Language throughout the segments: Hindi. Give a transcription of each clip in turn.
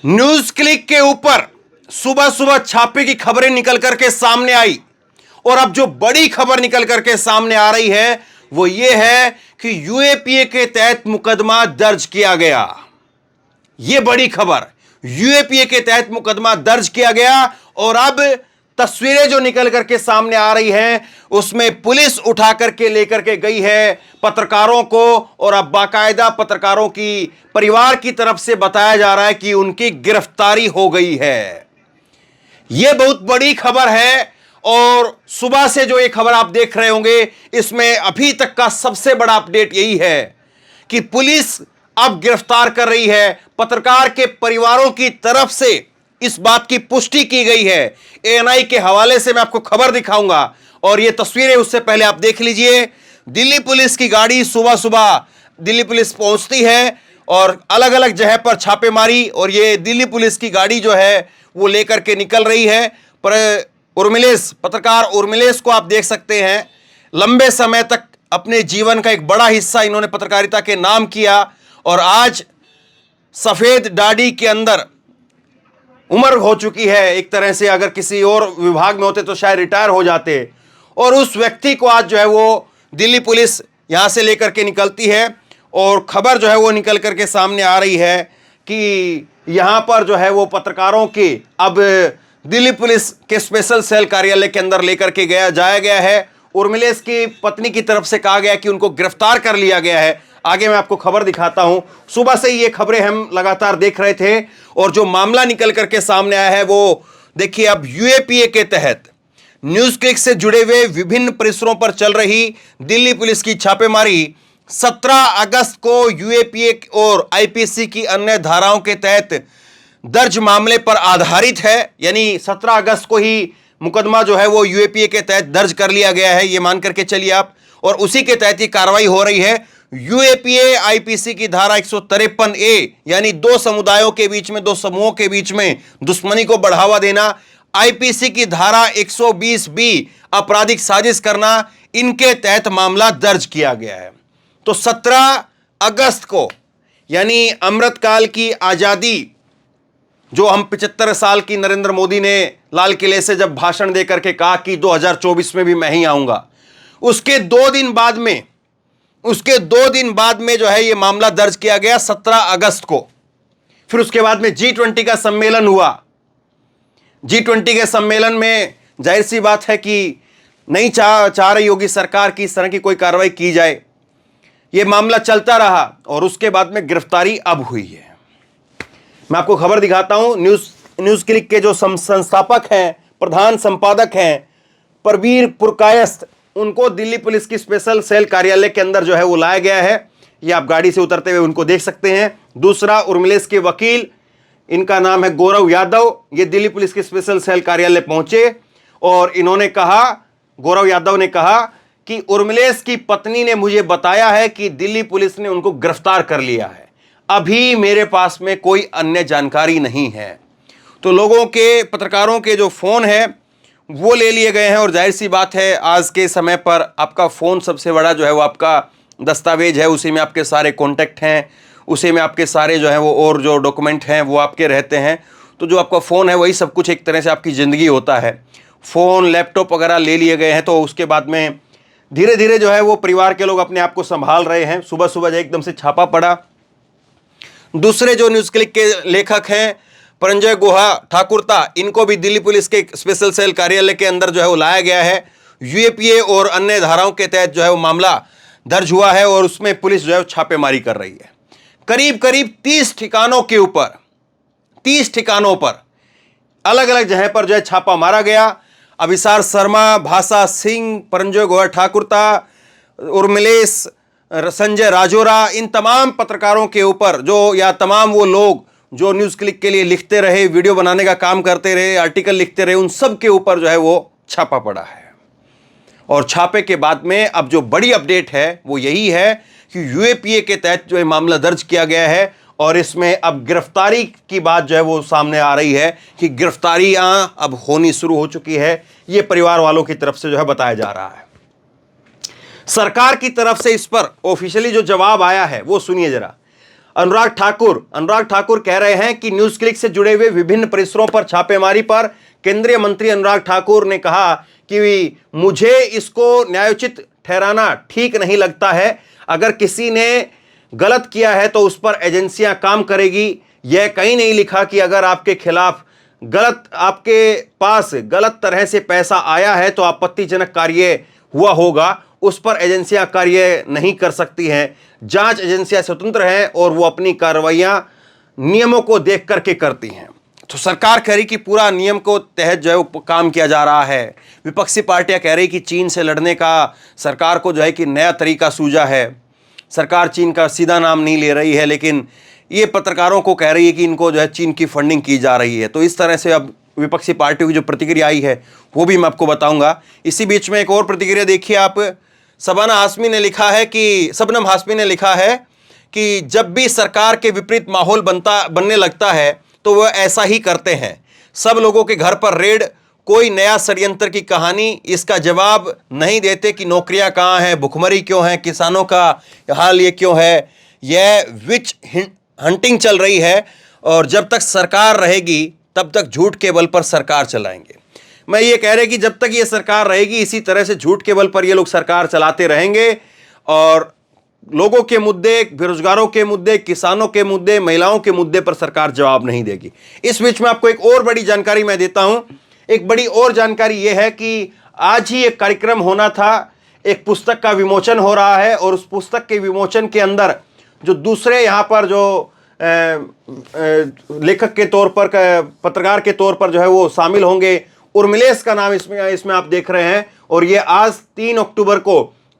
न्यूज क्लिक के ऊपर सुबह सुबह छापे की खबरें निकल करके सामने आई और अब जो बड़ी खबर निकल करके सामने आ रही है वो ये है कि यूएपीए के तहत मुकदमा दर्ज किया गया। ये बड़ी खबर, यूएपीए के तहत मुकदमा दर्ज किया गया और अब तस्वीरें जो निकल करके सामने आ रही हैं उसमें पुलिस उठा करके लेकर के गई है पत्रकारों को और अब बाकायदा पत्रकारों की परिवार की तरफ से बताया जा रहा है कि उनकी गिरफ्तारी हो गई है। यह बहुत बड़ी खबर है और सुबह से जो ये खबर आप देख रहे होंगे इसमें अभी तक का सबसे बड़ा अपडेट यही है कि पुलिस अब गिरफ्तार कर रही है। पत्रकार के परिवारों की तरफ से इस बात की पुष्टि की गई है। एएनआई के हवाले से मैं आपको खबर दिखाऊंगा और ये तस्वीरें उससे पहले आप देख लीजिए। दिल्ली पुलिस की गाड़ी सुबह सुबह दिल्ली पुलिस पहुंचती है और अलग अलग जगह पर छापेमारी और ये दिल्ली पुलिस की गाड़ी जो है वो लेकर के निकल रही है। पर उर्मिलेश, पत्रकार उर्मिलेश को आप देख सकते हैं, लंबे समय तक अपने जीवन का एक बड़ा हिस्सा इन्होंने पत्रकारिता के नाम किया और आज सफेद दाढ़ी के अंदर उम्र हो चुकी है। एक तरह से अगर किसी और विभाग में होते तो शायद रिटायर हो जाते और उस व्यक्ति को आज जो है वो दिल्ली पुलिस यहां से लेकर के निकलती है और खबर जो है वो निकल करके सामने आ रही है कि यहां पर जो है वो पत्रकारों की अब दिल्ली पुलिस के स्पेशल सेल कार्यालय के अंदर लेकर के जाया गया है। उर्मिलेश की पत्नी की तरफ से कहा गया कि उनको गिरफ्तार कर लिया गया है। आगे मैं आपको खबर दिखाता हूं। सुबह से ही ये खबरें हम लगातार देख रहे थे और जो मामला निकल करके सामने आया है वो देखिए। अब यूएपीए के तहत न्यूज क्लिक से जुड़े हुए विभिन्न परिसरों पर चल रही दिल्ली पुलिस की छापेमारी 17 अगस्त को यूएपीए और आईपीसी की अन्य धाराओं के तहत दर्ज मामले पर आधारित है। यानी 17 अगस्त को ही मुकदमा जो है वो यूएपीए के तहत दर्ज कर लिया गया है, ये मान करके चलिए आप, और उसी के तहत ये कार्रवाई हो रही है। यूएपीए आईपीसी की धारा 153A यानी दो समुदायों के बीच में, दो समूहों के बीच में दुश्मनी को बढ़ावा देना, आईपीसी की धारा 120B आपराधिक साजिश करना, इनके तहत मामला दर्ज किया गया है। तो 17 अगस्त को यानी अमृतकाल की आजादी जो हम 75 साल की नरेंद्र मोदी ने लाल किले से जब भाषण देकर के कहा कि 2024 में भी मैं ही आऊंगा, उसके 2 दिन बाद में जो है ये मामला दर्ज किया गया 17 अगस्त को। फिर उसके बाद में G20 का सम्मेलन हुआ। G20 के सम्मेलन में जाहिर सी बात है कि नहीं चाह रही होगी सरकार की इस तरह की कोई कार्रवाई की जाए। ये मामला चलता रहा और उसके बाद में गिरफ्तारी अब हुई है। मैं आपको खबर दिखाता हूं। न्यूज क्लिक के जो संस्थापक हैं, प्रधान संपादक हैं परवीर पुरकायस्थ, उनको दिल्ली पुलिस की स्पेशल सेल कार्यालय के अंदर जो है वो लाया गया है। ये आप गाड़ी से उतरते हुए उनको देख सकते हैं। दूसरा, उर्मिलेश के वकील, इनका नाम है गौरव यादव, ये दिल्ली पुलिस के स्पेशल सेल कार्यालय पहुंचे और इन्होंने कहा, गौरव यादव ने कहा कि उर्मिलेश की पत्नी ने मुझे बताया है कि दिल्ली पुलिस ने उनको गिरफ्तार कर लिया है, अभी मेरे पास में कोई अन्य जानकारी नहीं है। तो लोगों के, पत्रकारों के जो फ़ोन है वो ले लिए गए हैं और जाहिर सी बात है आज के समय पर आपका फ़ोन सबसे बड़ा जो है वो आपका दस्तावेज है। उसी में आपके सारे कॉन्टैक्ट हैं, उसी में आपके सारे जो है वो और जो डॉक्यूमेंट हैं वो आपके रहते हैं। तो जो आपका फ़ोन है वही सब कुछ एक तरह से आपकी ज़िंदगी होता है। फ़ोन, लैपटॉप वगैरह ले लिए गए हैं तो उसके बाद में धीरे धीरे जो है वो परिवार के लोग अपने आप को संभाल रहे हैं। सुबह सुबह जो एकदम से छापा पड़ा। दूसरे जो न्यूज़ क्लिक के लेखक हैं परंजय गुहा ठाकुरता, इनको भी दिल्ली पुलिस के स्पेशल सेल कार्यालय के अंदर जो है वो लाया गया है। यूएपीए और अन्य धाराओं के तहत जो है वो मामला दर्ज हुआ है और उसमें पुलिस जो है छापेमारी कर रही है। करीब करीब 30 ठिकानों के ऊपर, 30 ठिकानों पर अलग अलग जगह पर जो है छापा मारा गया। अभिसार शर्मा, भाषा सिंह, परंजय गुहा ठाकुरता, उर्मिलेश, संजय राजोरा, इन तमाम पत्रकारों के ऊपर जो, या तमाम वो लोग जो न्यूज़ क्लिक के लिए लिखते रहे, वीडियो बनाने का काम करते रहे, आर्टिकल लिखते रहे, उन सब के ऊपर जो है वो छापा पड़ा है। और छापे के बाद में अब जो बड़ी अपडेट है वो यही है कि यूएपीए के तहत जो है मामला दर्ज किया गया है और इसमें अब गिरफ्तारी की बात जो है वो सामने आ रही है कि गिरफ्तारियां अब होनी शुरू हो चुकी है। ये परिवार वालों की तरफ से जो है बताया जा रहा है। सरकार की तरफ से इस पर ऑफिशियली जो जवाब आया है वो सुनिए जरा। अनुराग ठाकुर कह रहे हैं कि न्यूज क्लिक से जुड़े हुए विभिन्न परिसरों पर छापेमारी पर केंद्रीय मंत्री अनुराग ठाकुर ने कहा कि मुझे इसको न्यायोचित ठहराना ठीक नहीं लगता है। अगर किसी ने गलत किया है तो उस पर एजेंसियां काम करेगी। यह कहीं नहीं लिखा कि अगर आपके खिलाफ आपके पास गलत तरह से पैसा आया है तो आपत्तिजनक कार्य हुआ होगा, उस पर एजेंसियां कार्य नहीं कर सकती हैं। जांच एजेंसियां स्वतंत्र हैं और वो अपनी कार्रवाइयां नियमों को देख करके करती हैं। तो सरकार कह रही कि पूरा नियम को तहत जो है वो काम किया जा रहा है। विपक्षी पार्टियां कह रही कि चीन से लड़ने का सरकार को जो है कि नया तरीका सूझा है। सरकार चीन का सीधा नाम नहीं ले रही है, लेकिन ये पत्रकारों को कह रही है कि इनको जो है चीन की फंडिंग की जा रही है। तो इस तरह से अब विपक्षी पार्टियों की जो प्रतिक्रिया आई है वो भी मैं आपको बताऊंगा। इसी बीच में एक और प्रतिक्रिया देखिए आप। शबनम हाशमी ने लिखा है कि जब भी सरकार के विपरीत माहौल बनने लगता है तो वह ऐसा ही करते हैं। सब लोगों के घर पर रेड, कोई नया षड्यंत्र की कहानी, इसका जवाब नहीं देते कि नौकरियां कहाँ हैं, भुखमरी क्यों है, किसानों का हाल ये क्यों है। यह विच हंटिंग चल रही है और जब तक सरकार रहेगी तब तक झूठ के बल पर सरकार चलाएंगे। मैं ये कह रहे कि जब तक ये सरकार रहेगी इसी तरह से झूठ के बल पर ये लोग सरकार चलाते रहेंगे और लोगों के मुद्दे, बेरोजगारों के मुद्दे, किसानों के मुद्दे, महिलाओं के मुद्दे पर सरकार जवाब नहीं देगी। इस बीच में आपको एक और बड़ी जानकारी मैं देता हूं। एक बड़ी और जानकारी यह है कि आज ही एक कार्यक्रम होना था, एक पुस्तक का विमोचन हो रहा है और उस पुस्तक के विमोचन के अंदर जो दूसरे यहाँ पर जो लेखक के तौर पर, पत्रकार के तौर पर जो है वो शामिल होंगे। उर्मिलेश का नाम इसमें आप देख रहे हैं और ये आज 3 अक्टूबर को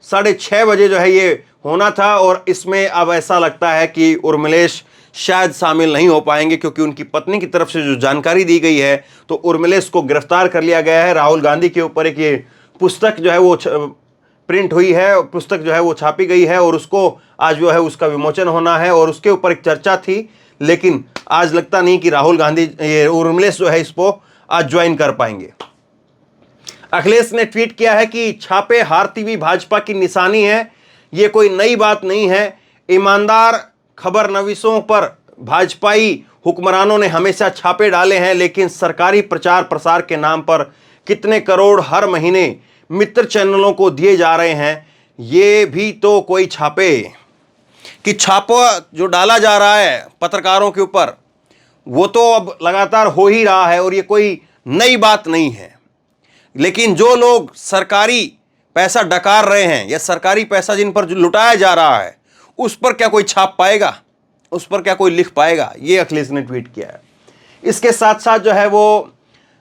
6:30 बजे जो है ये होना था और इसमें अब ऐसा लगता है कि उर्मिलेश शायद शामिल नहीं हो पाएंगे, क्योंकि उनकी पत्नी की तरफ से जो जानकारी दी गई है तो उर्मिलेश को गिरफ्तार कर लिया गया है। राहुल गांधी के ऊपर एक ये पुस्तक जो है वो प्रिंट हुई है, पुस्तक जो है वो छापी गई है और उसको आज जो है उसका विमोचन होना है और उसके ऊपर एक चर्चा थी, लेकिन आज लगता नहीं कि राहुल गांधी, ये उर्मिलेश जो है इसको आज ज्वाइन कर पाएंगे। अखिलेश ने ट्वीट किया है कि छापे हारती हुई भाजपा की निशानी है, ये कोई नई बात नहीं है। ईमानदार खबरनवीसों पर भाजपाई हुक्मरानों ने हमेशा छापे डाले हैं, लेकिन सरकारी प्रचार प्रसार के नाम पर कितने करोड़ हर महीने मित्र चैनलों को दिए जा रहे हैं। ये भी तो कोई छापे कि छापा जो डाला जा रहा है पत्रकारों के ऊपर वो तो अब लगातार हो ही रहा है और ये कोई नई बात नहीं है। लेकिन जो लोग सरकारी पैसा डकार रहे हैं या सरकारी पैसा जिन पर लुटाया जा रहा है उस पर क्या कोई छाप पाएगा, उस पर क्या कोई लिख पाएगा, ये अखिलेश ने ट्वीट किया है। इसके साथ साथ जो है वो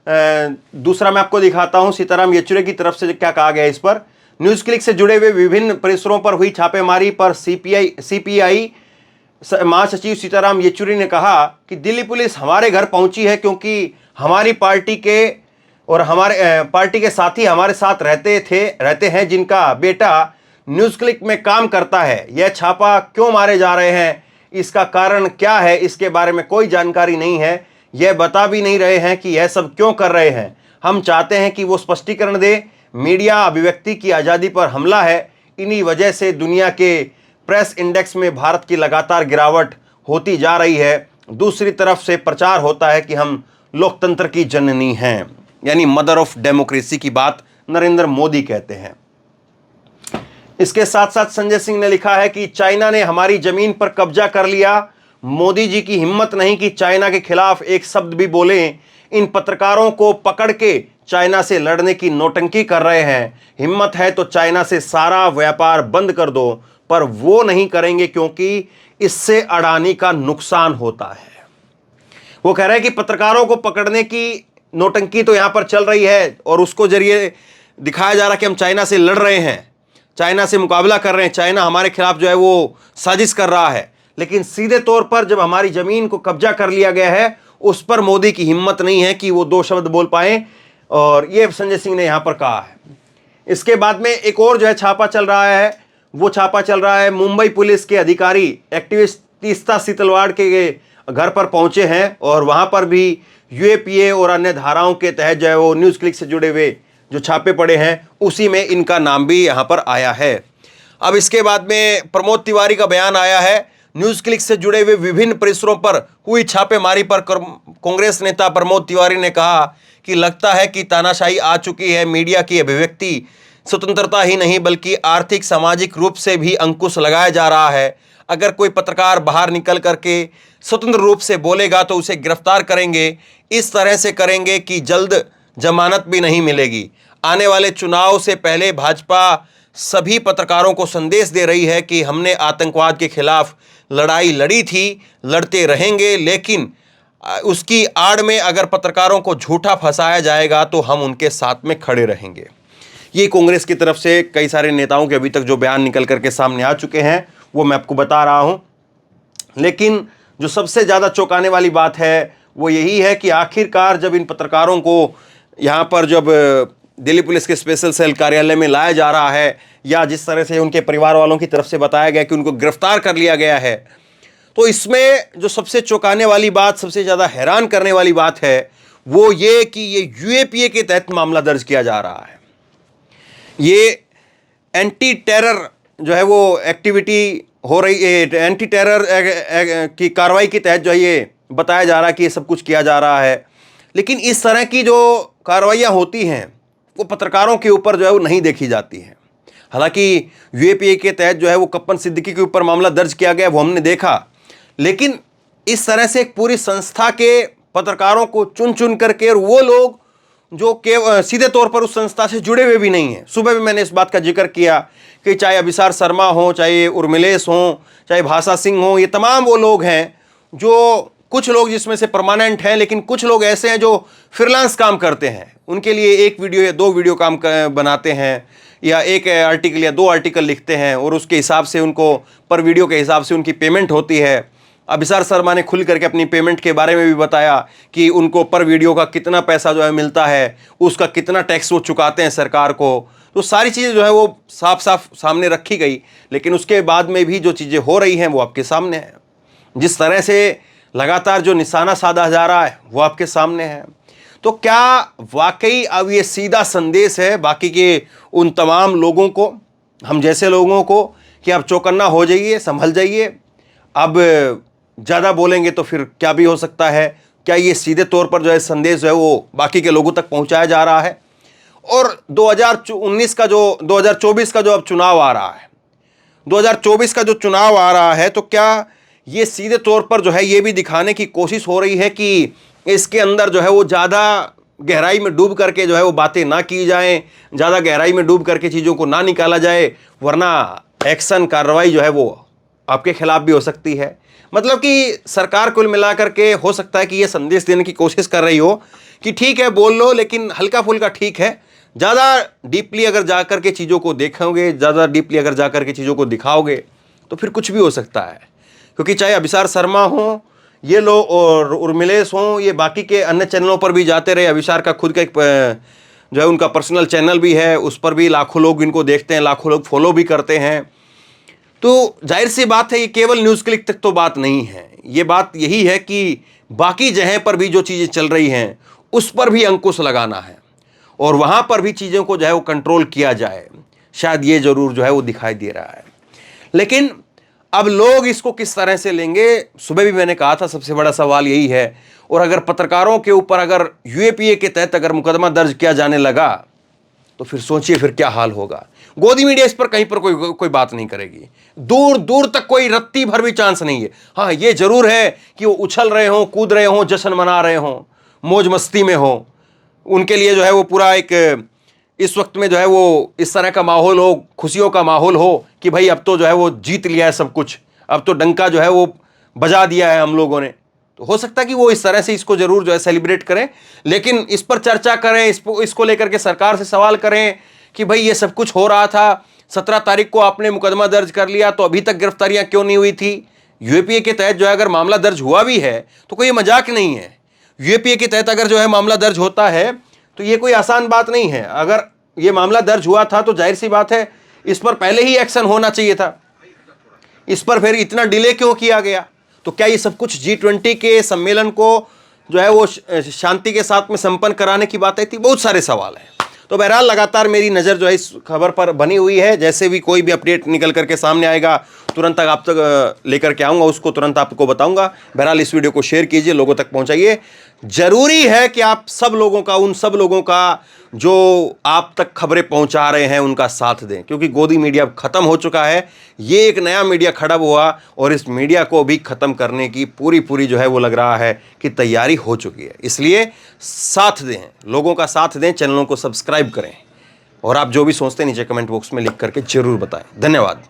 दूसरा मैं आपको दिखाता हूं, सीताराम येचुरी की तरफ से क्या कहा गया इस पर। न्यूज क्लिक से जुड़े हुए विभिन्न परिसरों पर हुई छापेमारी पर सीपीआई महासचिव सीताराम येचुरी ने कहा कि दिल्ली पुलिस हमारे घर पहुंची है क्योंकि हमारी पार्टी के और हमारे पार्टी के साथी हमारे साथ रहते हैं जिनका बेटा न्यूज क्लिक में काम करता है। यह छापा क्यों मारे जा रहे हैं, इसका कारण क्या है, इसके बारे में कोई जानकारी नहीं है। यह बता भी नहीं रहे हैं कि यह सब क्यों कर रहे हैं। हम चाहते हैं कि वो स्पष्टीकरण दे। मीडिया अभिव्यक्ति की आज़ादी पर हमला है। इन्हीं वजह से दुनिया के प्रेस इंडेक्स में भारत की लगातार गिरावट होती जा रही है। दूसरी तरफ से प्रचार होता है कि हम लोकतंत्र की जननी हैं, यानी मदर ऑफ डेमोक्रेसी की बात नरेंद्र मोदी कहते हैं। इसके साथ साथ संजय सिंह ने लिखा है कि चाइना ने हमारी जमीन पर कब्जा कर लिया। मोदी जी की हिम्मत नहीं कि चाइना के खिलाफ एक शब्द भी बोलें। इन पत्रकारों को पकड़ के चाइना से लड़ने की नौटंकी कर रहे हैं। हिम्मत है तो चाइना से सारा व्यापार बंद कर दो, पर वो नहीं करेंगे क्योंकि इससे अडानी का नुकसान होता है। वो कह रहे हैं कि पत्रकारों को पकड़ने की नौटंकी तो यहां पर चल रही है और उसको जरिए दिखाया जा रहा है कि हम चाइना से लड़ रहे हैं, चाइना से मुकाबला कर रहे हैं, चाइना हमारे खिलाफ जो है वो साजिश कर रहा है। लेकिन सीधे तौर पर जब हमारी जमीन को कब्जा कर लिया गया है उस पर मोदी की हिम्मत नहीं है कि वो 2 शब्द बोल पाए, और ये संजय सिंह ने यहां पर कहा है। इसके बाद में एक और जो है छापा चल रहा है, वो छापा चल रहा है। मुंबई पुलिस के अधिकारी एक्टिविस्ट तीस्ता सीतलवाड़ के घर पर पहुंचे हैं और वहां पर भी यूएपीए और अन्य धाराओं के तहत जो है वो न्यूज क्लिक से जुड़े हुए जो छापे पड़े हैं उसी में इनका नाम भी यहां पर आया है। अब इसके बाद में प्रमोद तिवारी का बयान आया है। न्यूज क्लिक से जुड़े हुए विभिन्न परिसरों पर हुई छापेमारी पर कांग्रेस नेता प्रमोद तिवारी ने कहा कि लगता है कि तानाशाही आ चुकी है। मीडिया की अभिव्यक्ति स्वतंत्रता ही नहीं बल्कि आर्थिक सामाजिक रूप से भी अंकुश लगाया जा रहा है। अगर कोई पत्रकार बाहर निकल करके स्वतंत्र रूप से बोलेगा तो उसे गिरफ्तार करेंगे। इस तरह से करेंगे कि जल्द जमानत भी नहीं मिलेगी। आने वाले चुनाव से पहले भाजपा सभी पत्रकारों को संदेश दे रही है कि हमने आतंकवाद के खिलाफ लड़ाई लड़ी थी, लड़ते रहेंगे, लेकिन उसकी आड़ में अगर पत्रकारों को झूठा फंसाया जाएगा तो हम उनके साथ में खड़े रहेंगे। ये कांग्रेस की तरफ से कई सारे नेताओं के अभी तक जो बयान निकल करके सामने आ चुके हैं वो मैं आपको बता रहा हूं। लेकिन जो सबसे ज़्यादा चौंकाने वाली बात है वो यही है कि आखिरकार जब इन पत्रकारों को यहाँ पर जब दिल्ली पुलिस के स्पेशल सेल कार्यालय में लाया जा रहा है या जिस तरह से उनके परिवार वालों की तरफ से बताया गया कि उनको गिरफ्तार कर लिया गया है, तो इसमें जो सबसे चौंकाने वाली बात, सबसे ज़्यादा हैरान करने वाली बात है वो ये कि ये यूएपीए के तहत मामला दर्ज किया जा रहा है। ये एंटी टेरर जो है वो एक्टिविटी हो रही है, एंटी टेरर की कार्रवाई के तहत जो है ये बताया जा रहा है कि ये सब कुछ किया जा रहा है। लेकिन इस तरह की जो कार्रवाइयाँ होती हैं वो पत्रकारों के ऊपर जो है वो नहीं देखी जाती हैं। हालांकि यूएपीए के तहत जो है वो कप्पन सिद्दीकी के ऊपर मामला दर्ज किया गया, वो हमने देखा, लेकिन इस तरह से एक पूरी संस्था के पत्रकारों को चुन चुन करके, और वो लोग जो के सीधे तौर पर उस संस्था से जुड़े हुए भी नहीं हैं। सुबह भी मैंने इस बात का जिक्र किया कि चाहे अभिसार शर्मा हो, चाहे उर्मिलेश हो, चाहे भाषा सिंह हो, ये तमाम वो लोग हैं जो कुछ लोग जिसमें से परमानेंट हैं, लेकिन कुछ लोग ऐसे हैं जो फ्रीलांस काम करते हैं। उनके लिए एक वीडियो या दो वीडियो काम बनाते हैं या एक आर्टिकल या दो आर्टिकल लिखते हैं और उसके हिसाब से उनको पर वीडियो के हिसाब से उनकी पेमेंट होती है। अभिसार शर्मा ने खुल करके अपनी पेमेंट के बारे में भी बताया कि उनको पर वीडियो का कितना पैसा जो है मिलता है, उसका कितना टैक्स वो चुकाते हैं सरकार को। तो सारी चीज़ें जो है वो साफ साफ सामने रखी गई, लेकिन उसके बाद में भी जो चीज़ें हो रही हैं वो आपके सामने हैं। जिस तरह से लगातार जो निशाना साधा जा रहा है वो आपके सामने है। तो क्या वाकई अब ये सीधा संदेश है बाकी के उन तमाम लोगों को, हम जैसे लोगों को, कि अब चौकन्ना हो जाइए, संभल जाइए, अब ज़्यादा बोलेंगे तो फिर क्या भी हो सकता है? क्या ये सीधे तौर पर जो है संदेश जो है वो बाकी के लोगों तक पहुंचाया जा रहा है? और 2024 का जो अब चुनाव आ रहा है, 2024 का जो चुनाव आ रहा है, तो क्या ये सीधे तौर पर जो है ये भी दिखाने की कोशिश हो रही है कि इसके अंदर जो है वो ज़्यादा गहराई में डूब करके जो है वो बातें ना की जाएं, ज़्यादा गहराई में डूब करके चीज़ों को ना निकाला जाए, वरना एक्शन कार्रवाई जो है वो आपके खिलाफ भी हो सकती है। मतलब कि सरकार कुल मिलाकर के हो सकता है कि ये संदेश देने की कोशिश कर रही हो कि ठीक है बोल लो, लेकिन हल्का फुल्का ठीक है, ज़्यादा डीपली अगर जा कर के चीज़ों को देखोगे, ज़्यादा डीपली अगर जा कर के चीज़ों को दिखाओगे तो फिर कुछ भी हो सकता है। क्योंकि चाहे अभिसार शर्मा हो, ये लोग, और उर्मिलेश हों, ये बाकी के अन्य चैनलों पर भी जाते रहे। अभिसार का खुद का एक जो है उनका पर्सनल चैनल भी है, उस पर भी लाखों लोग इनको देखते हैं, लाखों लोग फॉलो भी करते हैं। तो जाहिर सी बात है ये केवल न्यूज़ क्लिक तक तो बात नहीं है, ये बात यही है कि बाकी जगह पर भी जो चीज़ें चल रही हैं उस पर भी अंकुश लगाना है और वहाँ पर भी चीज़ों को जो है वो कंट्रोल किया जाए। शायद ये ज़रूर जो है वो दिखाई दे रहा है। लेकिन अब लोग इसको किस तरह से लेंगे, सुबह भी मैंने कहा था सबसे बड़ा सवाल यही है। और अगर पत्रकारों के ऊपर अगर यूएपीए के तहत अगर मुकदमा दर्ज किया जाने लगा तो फिर सोचिए फिर क्या हाल होगा। गोदी मीडिया इस पर कहीं पर कोई बात नहीं करेगी, दूर दूर तक कोई रत्ती भर भी चांस नहीं है। हाँ, ये जरूर है कि वो उछल रहे हों, कूद रहे हों, जश्न मना रहे हों, मौज मस्ती में हों, उनके लिए जो है वो पूरा एक इस वक्त में जो है वो इस तरह का माहौल हो, खुशियों का माहौल हो कि भाई अब तो जो है वो जीत लिया है सब कुछ, अब तो डंका जो है वो बजा दिया है हम लोगों ने। तो हो सकता है कि वो इस तरह से इसको जरूर जो है सेलिब्रेट करें, लेकिन इस पर चर्चा करें, इसको लेकर के सरकार से सवाल करें कि भाई ये सब कुछ हो रहा था, 17 तारीख को आपने मुकदमा दर्ज कर लिया तो अभी तक गिरफ्तारियां क्यों नहीं हुई थी? यूएपीए के तहत जो है अगर मामला दर्ज हुआ भी है तो कोई मजाक नहीं है। यूएपीए के तहत अगर जो है मामला दर्ज होता है तो ये कोई आसान बात नहीं है। अगर ये मामला दर्ज हुआ था तो जाहिर सी बात है इस पर पहले ही एक्शन होना चाहिए था, इस पर फिर इतना डिले क्यों किया गया? तो क्या ये सब कुछ G20 के सम्मेलन को जो है वो शांति के साथ में संपन्न कराने की बात आई थी? बहुत सारे सवाल हैं। तो बहरहाल लगातार मेरी नज़र जो है इस खबर पर बनी हुई है, जैसे भी कोई भी अपडेट निकल करके सामने आएगा तुरंत तक आप तक लेकर के आऊंगा, उसको तुरंत आपको बताऊंगा। बहरहाल इस वीडियो को शेयर कीजिए, लोगों तक पहुंचाइए। जरूरी है कि आप सब लोगों का, उन सब लोगों का जो आप तक खबरें पहुंचा रहे हैं, उनका साथ दें, क्योंकि गोदी मीडिया खत्म हो चुका है। ये एक नया मीडिया खड़ा हुआ और इस मीडिया को भी खत्म करने की पूरी जो है वो लग रहा है कि तैयारी हो चुकी है। इसलिए साथ दें, लोगों का साथ दें, चैनलों को सब्सक्राइब करें और आप जो भी सोचते हैं नीचे कमेंट बॉक्स में लिख करके जरूर बताएं। धन्यवाद।